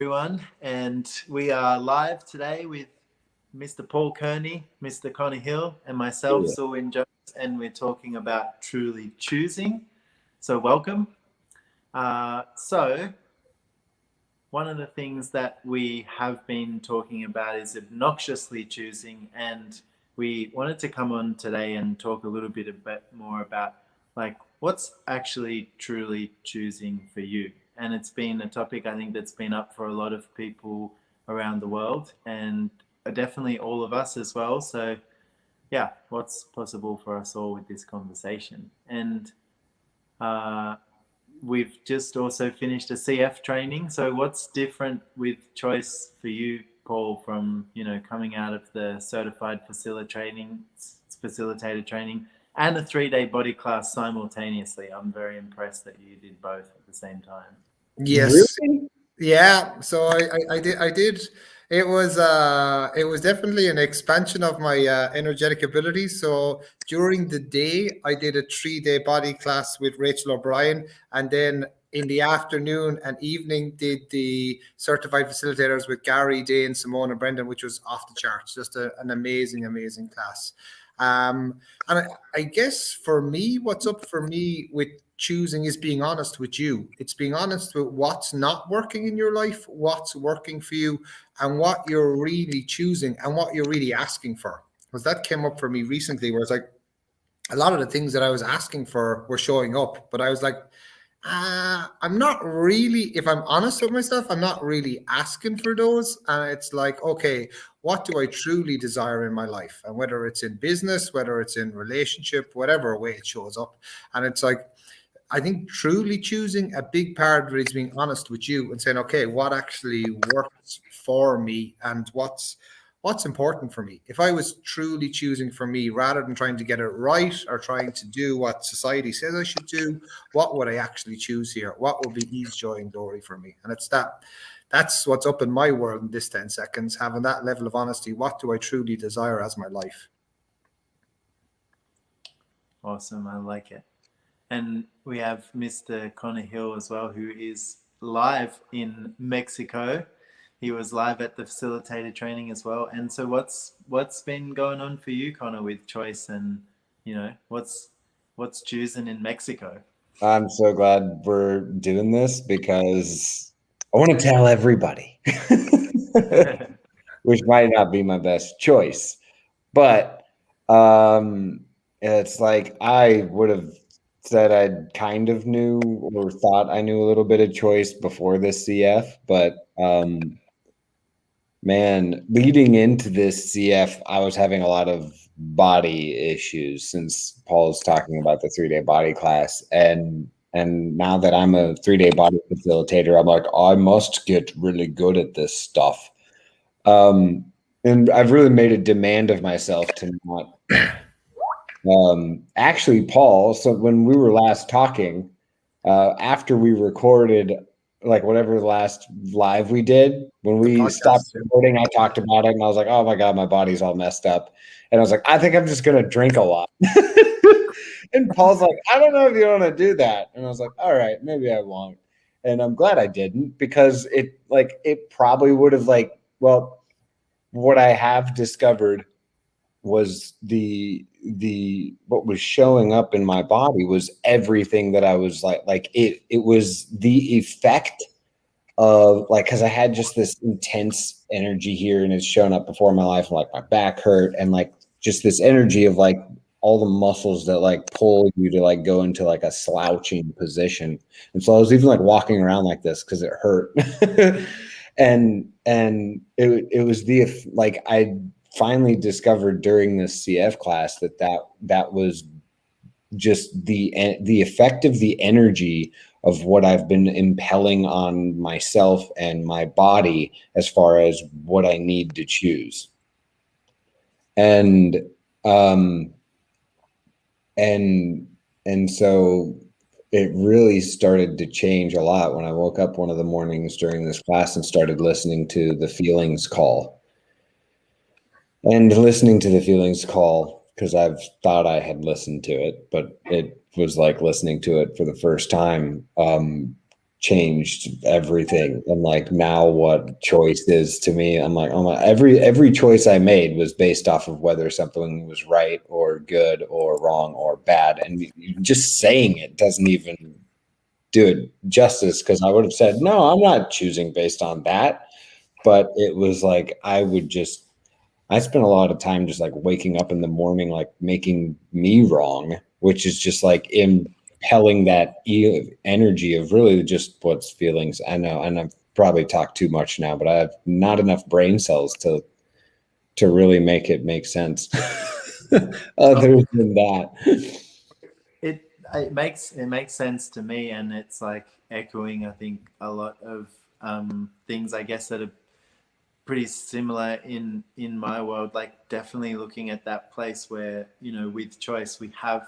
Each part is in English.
everyone, and we are live today with Mr. Paul Kearney, Mr. Connor Hill, and myself, Yeah. Sir Wynne-Jones, and we're talking about truly choosing. So, welcome. So, one of the things that we have been talking about is obnoxiously choosing, and we wanted to come on today and talk a little bit more about like what's actually truly choosing for you. And it's been a topic I think that's been up for a lot of people around the world, and definitely all of us as well. So yeah, what's possible for us all with this conversation? And uh, we've just also finished a CF training. So what's different with choice for you, Paul, from coming out of the certified facilitated training and a 3-day body class simultaneously? I'm very impressed that you did both at the same time. Yes. Really? Yeah. So I did. It was definitely an expansion of my energetic abilities. So during the day, I did a 3-day body class with Rachel O'Brien, and then in the afternoon and evening did the certified facilitators with Gary, Dane, Simone, and Brendan, which was off the charts. Just an amazing, amazing class. And I guess for me, what's up for me with choosing is being honest with you. It's being honest with what's not working in your life, what's working for you, and what you're really choosing and what you're really asking for. Because that came up for me recently, where it's like a lot of the things that I was asking for were showing up, but I was like, I'm not really, if I'm honest with myself, I'm not really asking for those. And it's like, okay, what do I truly desire in my life? And whether it's in business, whether it's in relationship, whatever way it shows up. And it's like, I think truly choosing, a big part of it is being honest with you and saying, okay, what actually works for me and what's important for me. If I was truly choosing for me rather than trying to get it right or trying to do what society says I should do, what would I actually choose here? What would be ease, joy, and glory for me? And it's that's what's up in my world in this 10 seconds, having that level of honesty. What do I truly desire as my life? Awesome, I like it. And we have Mr. Connor Hill as well, who is live in Mexico. He was live at the facilitated training as well. And so what's been going on for you, Connor, with choice, and what's choosing in Mexico? I'm so glad we're doing this because I want to tell everybody, which might not be my best choice, but it's like I would have said I kind of knew or thought I knew a little bit of choice before this CF, but man, leading into this CF, I was having a lot of body issues since Paul's talking about the 3-day body class. And now that I'm a 3-day body facilitator, I'm like, I must get really good at this stuff. And I've really made a demand of myself to not actually, Paul, so when we were last talking, after we recorded like whatever the last live we did, when The we stopped podcast. recording, I talked about it and I was like, oh my God, my body's all messed up. And I was like, I think I'm just gonna drink a lot. And Paul's like, I don't know if you want to do that. And I was like, all right, maybe I won't. And I'm glad I didn't because it probably would have well, what I have discovered was the what was showing up in my body was everything that I was it was the effect of because I had just this intense energy here and it's shown up before in my life, like my back hurt and just this energy of all the muscles that pull you to go into a slouching position. And so I was even walking around like this because it hurt. and it was I finally discovered during this CF class that was just the effect of the energy of what I've been impelling on myself and my body as far as what I need to choose. And and so it really started to change a lot when I woke up one of the mornings during this class and started listening to the feelings call. And listening to the feelings call, because I've thought I had listened to it, but it was like listening to it for the first time. changed everything. And like now what choice is to me, I'm like, oh my, every choice I made was based off of whether something was right or good or wrong or bad. And just saying it doesn't even do it justice, because I would have said, no, I'm not choosing based on that. But it was like I spent a lot of time just like waking up in the morning, like making me wrong, which is just like impelling that energy of really just what's feelings. I know, and I've probably talked too much now, but I have not enough brain cells to really make it make sense. Other than that, it makes sense to me, and it's like echoing, I think, a lot of things, I guess, that are pretty similar in my world. Like definitely looking at that place where, you know, with choice we have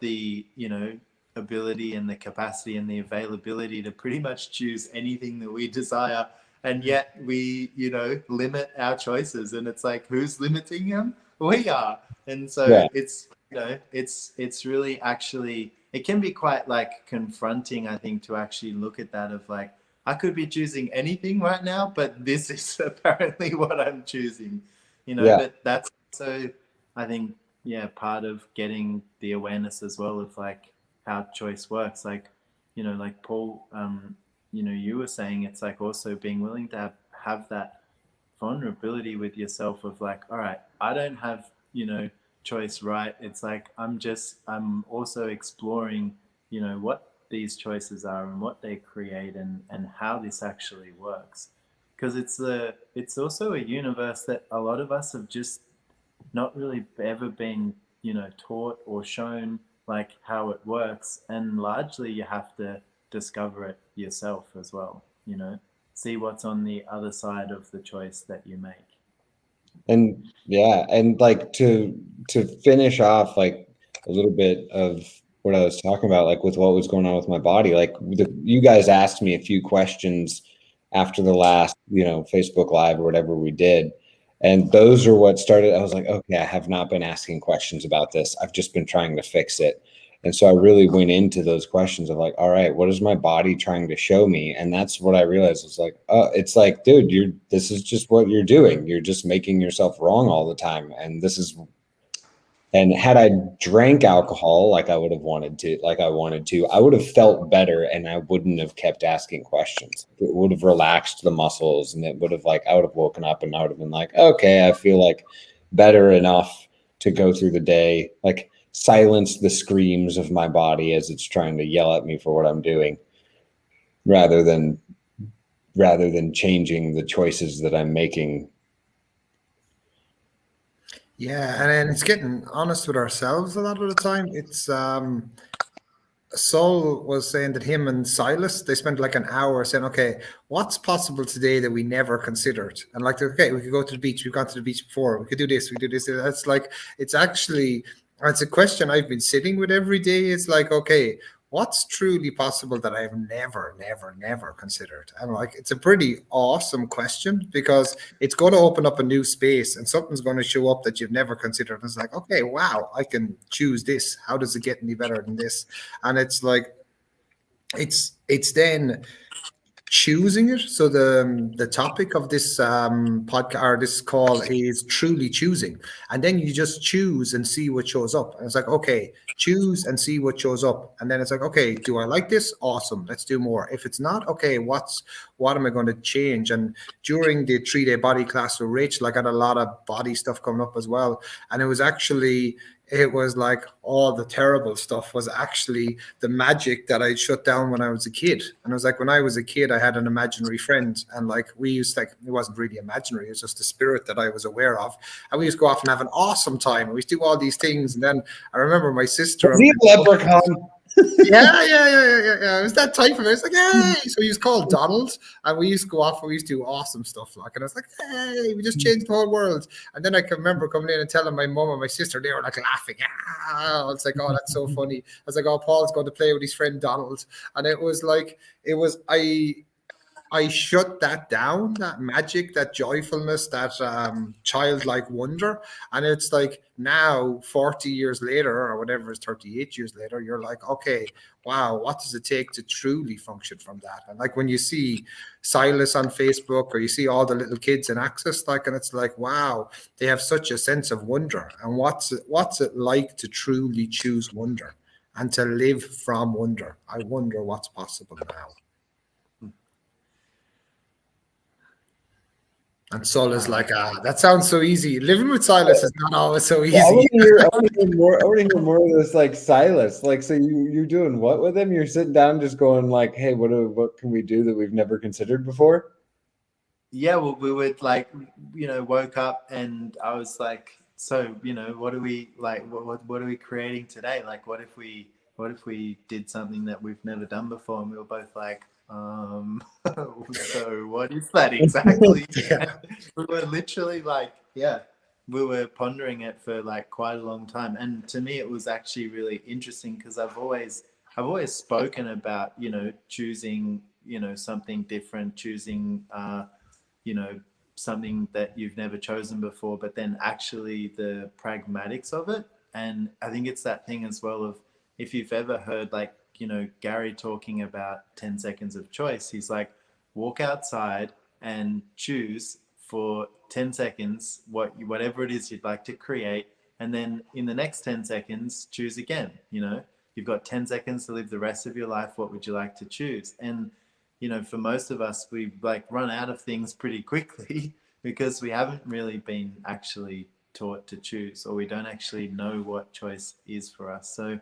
the, you know, ability and the capacity and the availability to pretty much choose anything that we desire, and yet we, you know, limit our choices, and it's like, who's limiting them? We are. And so yeah, it's, you know, it's really actually, it can be quite like confronting, I think, to actually look at that of like, I could be choosing anything right now, but this is apparently what I'm choosing, you know. yeah, But that's so, I think, yeah, part of getting the awareness as well of like how choice works. Like, you know, like Paul, you know, you were saying, it's like also being willing to have that vulnerability with yourself of like, all right, I don't have, you know, choice, right? It's like I'm also exploring, you know, what these choices are and what they create, and how this actually works, because it's also a universe that a lot of us have just not really ever been, you know, taught or shown like how it works, and largely you have to discover it yourself as well, you know, see what's on the other side of the choice that you make. and yeah, and like to finish off like a little bit of what I was talking about, like with what was going on with my body. Like you guys asked me a few questions after the last, you know, Facebook Live or whatever we did. And those are what started. I was like, okay, I have not been asking questions about this. I've just been trying to fix it. And so I really went into those questions of like, all right, what is my body trying to show me? And that's what I realized was like, oh, it's like, dude, this is just what you're doing. You're just making yourself wrong all the time. And had I drank alcohol like I would have wanted to, I would have felt better, and I wouldn't have kept asking questions. It would have relaxed the muscles, and it would have like, I would have woken up and I would have been like, okay, I feel like better enough to go through the day, like silence the screams of my body as it's trying to yell at me for what I'm doing, rather than changing the choices that I'm making. Yeah, and then it's getting honest with ourselves a lot of the time. It's Saul was saying that him and Silas, they spent like an hour saying, okay, what's possible today that we never considered? And like, okay, we could go to the beach. We've gone to the beach before. We could do this. We could do this. That's like, it's actually, it's a question I've been sitting with every day. It's like, okay, what's truly possible that I've never, never, never considered? And like, it's a pretty awesome question, because it's going to open up a new space and something's going to show up that you've never considered. And it's like, okay, wow, I can choose this. How does it get any better than this? And it's like, it's then choosing it. So the topic of this podcast or this call is truly choosing, and then you just choose and see what shows up. And it's like, okay, choose and see what shows up, and then it's like, okay, do I like this? Awesome, let's do more. If it's not, okay, what am I going to change? And during the 3-day body class with Rachel, I got a lot of body stuff coming up as well, and it was like all the terrible stuff was actually the magic that I shut down when I was a kid. And it was like, when I was a kid, I had an imaginary friend, and like we used to, like, it wasn't really imaginary, it was just a spirit that I was aware of. And we used to go off and have an awesome time. We used to do all these things. And then I remember my sister. Was he a leprechaun? Yeah. It was that type of it. It's like, hey. So he was called Donald, and we used to go off and we used to do awesome stuff. Like, and I was like, hey, we just changed the whole world. And then I can remember coming in and telling my mom and my sister, they were like laughing. I was like, oh, that's so funny. I was like, oh, Paul's going to play with his friend Donald. And it was like, I shut that down, that magic, that joyfulness, that childlike wonder. And it's like now, 40 years later, or whatever is 38 years later, you're like, okay, wow, what does it take to truly function from that? And like when you see Silas on Facebook, or you see all the little kids in Access, like, and it's like, wow, they have such a sense of wonder. And what's it like to truly choose wonder and to live from wonder? I wonder what's possible now. And Silas like, that sounds so easy. Living with Silas is not always so easy. I want to hear more. I want to hear more of this, like Silas. Like, so you're doing what with him? You're sitting down, just going like, "Hey, what can we do that we've never considered before?" Yeah, well, we would like, woke up and I was like, so, what are we like? What are we creating today? Like, what if we did something that we've never done before? And we were both like, so what is that exactly? Yeah. We were literally like, yeah, we were pondering it for like quite a long time. And to me, it was actually really interesting because I've always spoken about, choosing, something different, choosing, something that you've never chosen before, but then actually the pragmatics of it. And I think it's that thing as well of, if you've ever heard like, Gary talking about 10 seconds of choice, he's like, walk outside and choose for 10 seconds whatever it is you'd like to create. And then in the next 10 seconds, choose again. You've got 10 seconds to live the rest of your life. What would you like to choose? And, for most of us, we like run out of things pretty quickly because we haven't really been actually taught to choose, or we don't actually know what choice is for us. So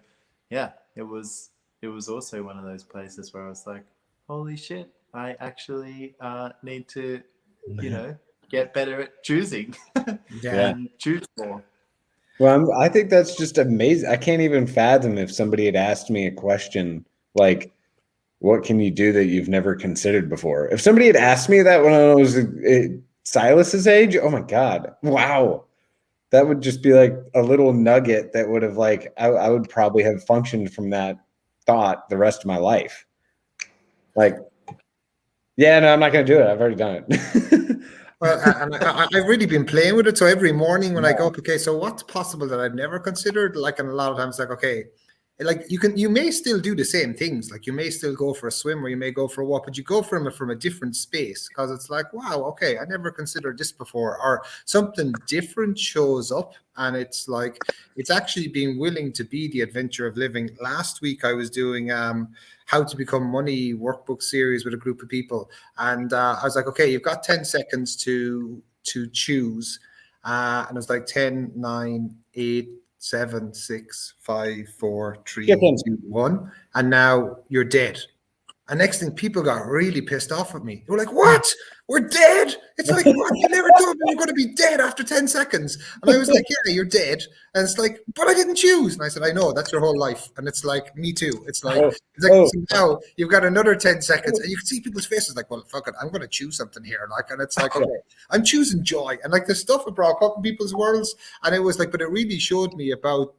yeah, it was also one of those places where I was like, holy shit, I actually need to, get better at choosing and choose more. Well, I think that's just amazing. I can't even fathom if somebody had asked me a question like, what can you do that you've never considered before? If somebody had asked me that when I was Silas's age, oh my God, wow. That would just be like a little nugget that would have like, I would probably have functioned from that thought the rest of my life. Like, yeah, no, I'm not going to do it. I've already done it. Well, and I've really been playing with it. So every morning when I go up, okay, so what's possible that I've never considered? Like, and a lot of times, like, okay, like you may still do the same things. Like you may still go for a swim or you may go for a walk, but you go from a different space because it's like, wow, okay, I never considered this before, or something different shows up, and it's like it's actually being willing to be the adventure of living. Last week I was doing how to become money workbook series with a group of people, and I was like, okay, you've got 10 seconds to choose, and it was like 10, 9, 8, 7, 6, 5, 4, 3, 2, 1, and now you're dead. And next thing, people got really pissed off at me. They were like, what? We're dead? It's like, what? You never told me you're going to be dead after 10 seconds. And I was like, yeah, you're dead. And it's like, but I didn't choose. And I said, I know, that's your whole life. And it's like, me too. It's like, so now you've got another 10 seconds. And you can see people's faces like, well, fuck it, I'm going to choose something here. Like, and it's like, okay, I'm choosing joy. And like the stuff it brought up in people's worlds. And it was like, but it really showed me about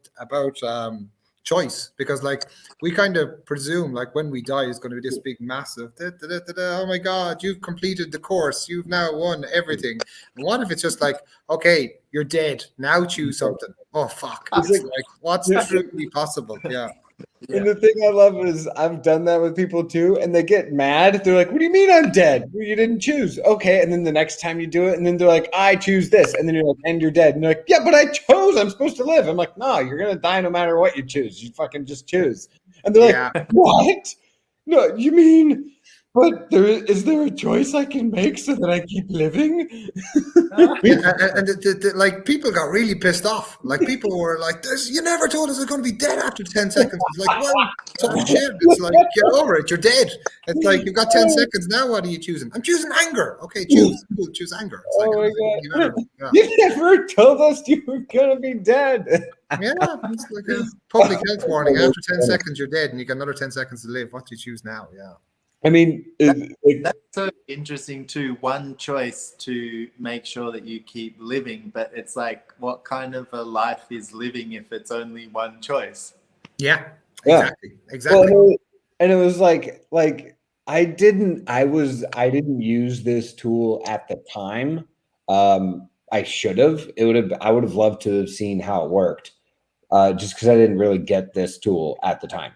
choice, because like we kind of presume like when we die is going to be this big massive oh my God, you've completed the course, you've now won everything. And what if it's just like, okay, you're dead, now choose something? Oh fuck, it's like what's truly possible? And the thing I love is I've done that with people too, and they get mad. They're like, what do you mean I'm dead? Well, you didn't choose. Okay. And then the next time you do it, and then they're like, I choose this. And then you're like, and you're dead. And you're like, yeah, but I chose. I'm supposed to live. I'm like, no, you're going to die no matter what you choose. You fucking just choose. And they're like, what? No, you mean, but is there a choice I can make so that I keep living? And like people got really pissed off. Like people were like, you never told us it's going to be dead after 10 seconds. It's like, well, tough shit. It's like, get over it. You're dead. It's like, you've got 10 seconds. Now what are you choosing? I'm choosing anger. Okay, choose anger. It's like, oh my God. You never told us you were going to be dead. Yeah, it's like a public health warning. After 10 seconds, you're dead, and you got another 10 seconds to live. What do you choose now? Yeah. I mean, that's so interesting too. One choice to make sure that you keep living, but it's like, what kind of a life is living if it's only one choice? Yeah, exactly. Well, and it was like I didn't use this tool at the time. I should have. I would have loved to have seen how it worked. Just because I didn't really get this tool at the time,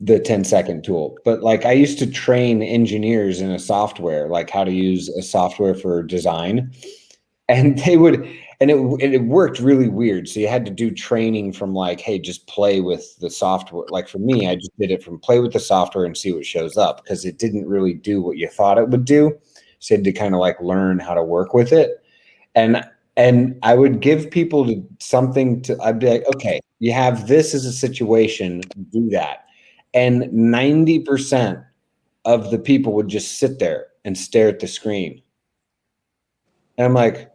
the 10-second tool. But like I used to train engineers in a software, like how to use a software for design. And they would, and it worked really weird. So you had to do training from like, hey, just play with the software. Like for me, I just did it from play with the software and see what shows up, because it didn't really do what you thought it would do. So you had to kind of like learn how to work with it. And I would give people something to, I'd be like, okay, you have this as a situation, do that. And 90% of the people would just sit there and stare at the screen. And I'm like,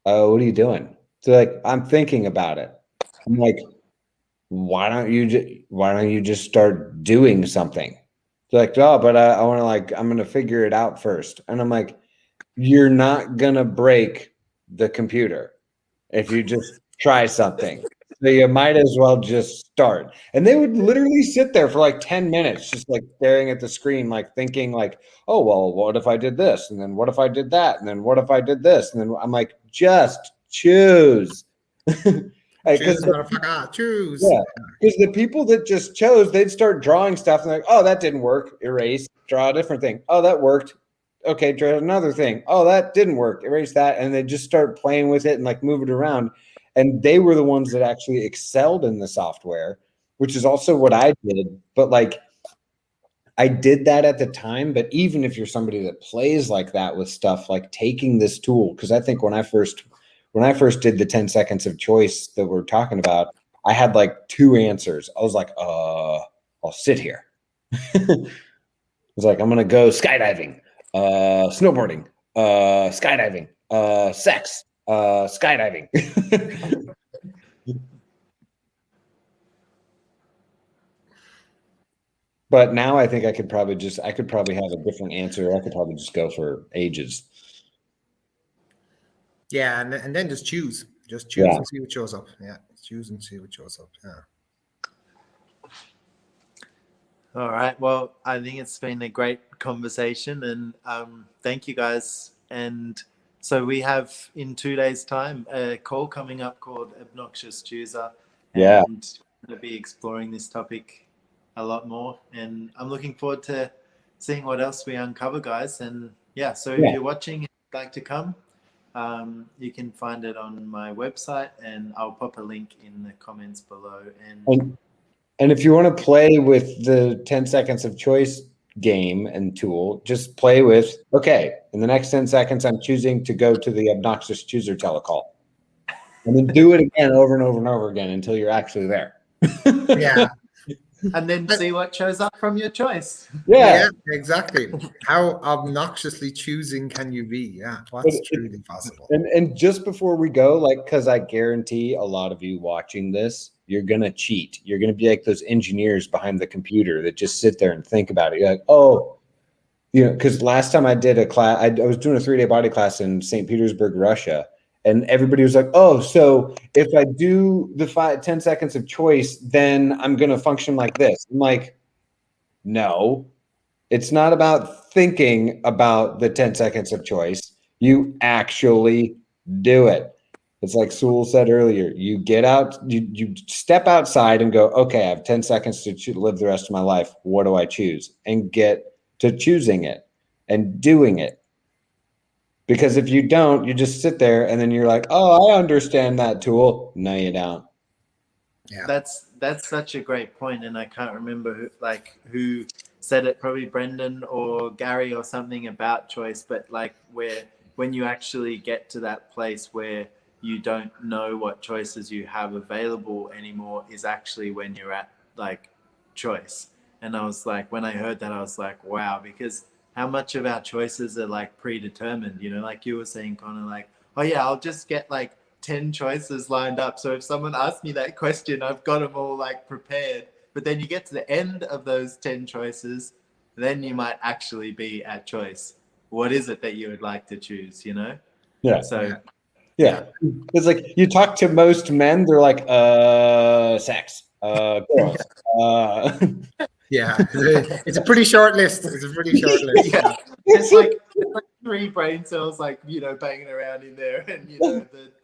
oh, what are you doing? So like, I'm thinking about it. I'm like, why don't you just start doing something? They're like, oh, but I want to like, I'm going to figure it out first. And I'm like, you're not going to break the computer if you just try something. So you might as well just start. And they would literally sit there for like 10 minutes, just like staring at the screen, like thinking like, oh, well, what if I did this? And then what if I did that? And then what if I did this? And then I'm like, just choose. Choose, motherfucker, choose. Yeah, because the people that just chose, they'd start drawing stuff and like, oh, that didn't work. Erase, draw a different thing. Oh, that worked. Okay, draw another thing. Oh, that didn't work. Erase that. And they just start playing with it and like move it around. And they were the ones that actually excelled in the software, which is also what I did. But like, I did that at the time. But even if you're somebody that plays like that with stuff, like taking this tool, because I think when I first did the 10 seconds of choice that we're talking about, I had like 2 answers. I was like, I'll sit here. I was like, I'm gonna go skydiving, snowboarding, skydiving, sex, skydiving. But now I think I could probably have a different answer. I could probably just go for ages. Yeah, and then just choose. Just choose and see what shows up. Yeah, choose and see what shows up. Yeah. All right. Well, I think it's been a great conversation, and thank you guys. And so we have in 2 days' time a call coming up called Obnoxious Chooser, and Yeah. we're going to be exploring this topic a lot more. And I'm looking forward to seeing what else we uncover, guys. And yeah, so if you're watching, if you'd like to come, you can find it on my website, and I'll pop a link in the comments below. And if you want to play with the 10 seconds of choice game and tool, just play with, okay, in the next 10 seconds, I'm choosing to go to the obnoxious chooser telecall. And then do it again over and over and over again until you're actually there. Yeah. And then see what shows up from your choice. Yeah, exactly. How obnoxiously choosing can you be? Yeah, what's truly possible? And just before we go, like, because I guarantee a lot of you watching this, you're gonna cheat. You're gonna be like those engineers behind the computer that just sit there and think about it. You're like, oh, you know, because last time I did a class, I was doing a 3-day body class in St. Petersburg, Russia. And everybody was like, oh, so if I do the 10 seconds of choice, then I'm going to function like this. I'm like, no, it's not about thinking about the 10 seconds of choice. You actually do it. It's like Sewell said earlier, you get out, you step outside and go, okay, I have 10 seconds to live the rest of my life. What do I choose? And get to choosing it and doing it. Because if you don't, you just sit there and then you're like, oh, I understand that tool. No, you don't. Yeah. That's such a great point, and I can't remember who said it, probably Brendan or Gary or something about choice, but like when you actually get to that place where you don't know what choices you have available anymore is actually when you're at like choice. And I was like, when I heard that, I was like, wow, because how much of our choices are like predetermined, you know, like you were saying, Connor, like, oh yeah, I'll just get like 10 choices lined up. So if someone asks me that question, I've got them all like prepared. But then you get to the end of those 10 choices, then you might actually be at choice. What is it that you would like to choose, you know? Yeah. So yeah. It's like you talk to most men, they're like, sex, girls. Yeah, it's a pretty short list. It's a pretty short list. Yeah. It's like 3 brain cells, like, banging around in there, and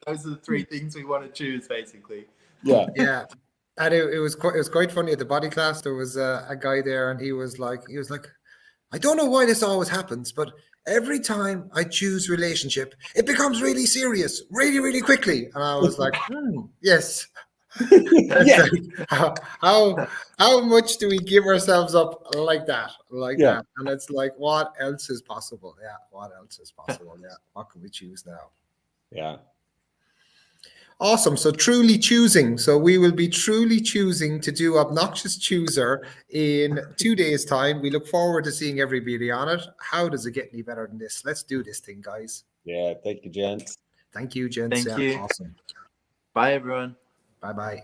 those are the 3 things we want to choose, basically. Yeah. Yeah. And it was quite funny at the body class. There was a guy there, and he was like, I don't know why this always happens, but every time I choose relationship, it becomes really serious, really, really quickly. And I was like, yes. Yeah. Like, how much do we give ourselves up like that? Yeah. And it's like, what else is possible? Yeah, what else is possible? Yeah, what can we choose now? Yeah. Awesome. So truly choosing. So we will be truly choosing to do Obnoxious Chooser in 2 days' time. We look forward to seeing everybody on it. How does it get any better than this? Let's do this thing, guys. Yeah. Thank you, gents. Thank you, gents. Thank you. Awesome. Bye, everyone. Bye-bye.